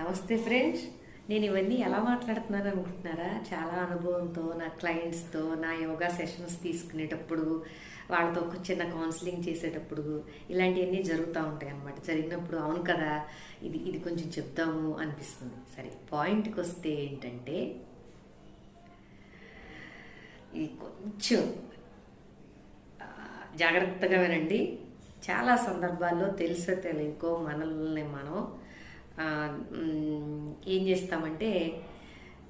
నమస్తే ఫ్రెండ్స్. నేను ఇవన్నీ ఎలా మాట్లాడుతున్నాను అనుకుంటున్నారా? చాలా అనుభవంతో నా క్లయింట్స్తో నా యోగా సెషన్స్ తీసుకునేటప్పుడు, వాళ్ళతో ఒక చిన్న కౌన్సిలింగ్ చేసేటప్పుడు ఇలాంటివన్నీ జరుగుతూ ఉంటాయి అన్నమాట. జరిగినప్పుడు అవును కదా, ఇది ఇది కొంచెం చెప్దాము అనిపిస్తుంది. సరే, పాయింట్కి వస్తే ఏంటంటే, ఇది కొంచెం జాగ్రత్తగా వినండి. చాలా సందర్భాల్లో తెలుసో తెలియకో మనల్ని మనం ఏం చేస్తామంటే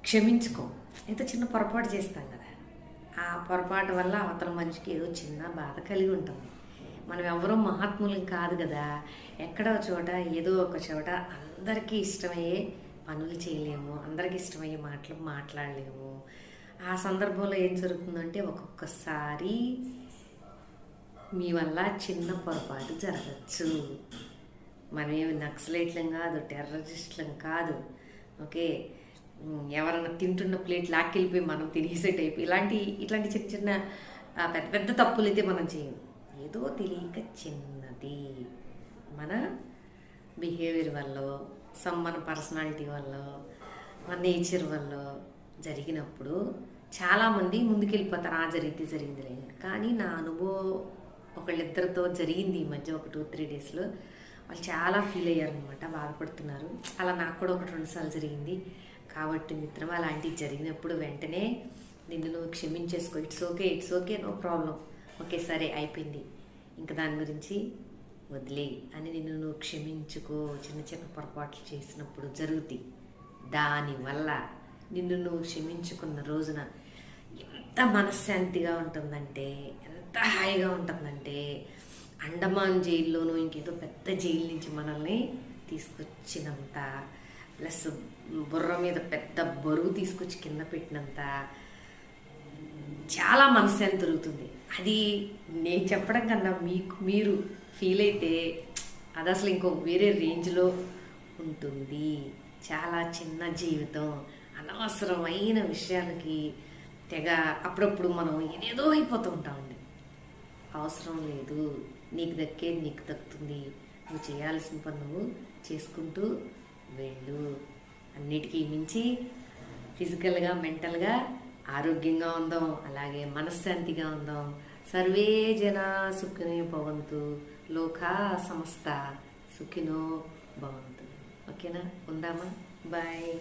క్షమించుకోం. ఏదో చిన్న పొరపాటు చేస్తాం కదా, ఆ పొరపాటు వల్ల అవతల మనిషికి ఏదో చిన్న బాధ కలిగి ఉంటుంది. మనం ఎవరో మహాత్ములం కాదు కదా. ఎక్కడో చోట ఏదో ఒక చోట అందరికీ ఇష్టమయ్యే పనులు చేయలేము, అందరికీ ఇష్టమయ్యే మాటలు మాట్లాడలేము. ఆ సందర్భంలో ఏం జరుగుతుందంటే, ఒక్కొక్కసారి మీ వల్ల చిన్న పొరపాటు జరగచ్చు. మనమేమి నక్సలైట్లం కాదు, టెర్రరిస్టులం కాదు. ఓకే, ఎవరన్నా తింటున్న ప్లేట్ లాక్కెళ్ళిపోయి మనం తినేసే టైప్ ఇట్లాంటి చిన్న చిన్న పెద్ద పెద్ద తప్పులు అయితే మనం చేయం. ఏదో తెలియక చిన్నది మన బిహేవియర్ వల్ల, మన పర్సనాలిటీ వల్ల, మన నేచర్ వల్ల జరిగినప్పుడు చాలామంది ముందుకెళ్ళిపోతారు. జరిగింది లేదు. కానీ నా అనుభవం ఒకళ్ళిద్దరితో జరిగింది ఈ మధ్య, ఒక 2-3 డేస్లో. వాళ్ళు చాలా ఫీల్ అయ్యారనమాట, బాధపడుతున్నారు. అలా నాకు కూడా 1-2 సార్లు జరిగింది. కాబట్టి మిత్రం, అలాంటివి జరిగినప్పుడు వెంటనే నిన్ను నువ్వు క్షమించేసుకో. It's okay, no problem. Okay, సరే అయిపోయింది, ఇంకా దాని గురించి వదిలే అని నిన్ను నువ్వు క్షమించుకో. చిన్న చిన్న పొరపాట్లు చేసినప్పుడు జరుగుతాయి. దానివల్ల నిన్ను నువ్వు క్షమించుకున్న రోజున ఎంత మనశ్శాంతిగా ఉంటుందంటే, ఎంత హాయిగా ఉంటుందంటే, అండమాన్ జైల్లోనూ ఇంకేదో పెద్ద జైలు నుంచి మనల్ని తీసుకొచ్చినంత, ప్లస్ బుర్ర మీద పెద్ద బరువు తీసుకొచ్చి కింద పెట్టినంత చాలా మనశ్శాంతి దొరుకుతుంది. అది నేను చెప్పడం కన్నా మీరు ఫీల్ అయితే అది అసలు ఇంకో వేరే రేంజ్లో ఉంటుంది. చాలా చిన్న జీవితం, అనవసరమైన విషయాలకి తెగ అప్పుడప్పుడు మనం ఏదేదో అయిపోతూ ఉంటామండి. అవసరం లేదు. నీకు దక్కేది నీకు దక్కుతుంది. నువ్వు చేయాల్సిన పని నువ్వు చేసుకుంటూ వెళ్ళు. అన్నిటికీ మించి ఫిజికల్గా, మెంటల్గా ఆరోగ్యంగా ఉందాం, అలాగే మనశ్శాంతిగా ఉందాం. సర్వే జనా సుఖినో భవంతు, లోకా సమస్త సుఖినో భవంతు. ఓకేనా? ఉందామా? బాయ్.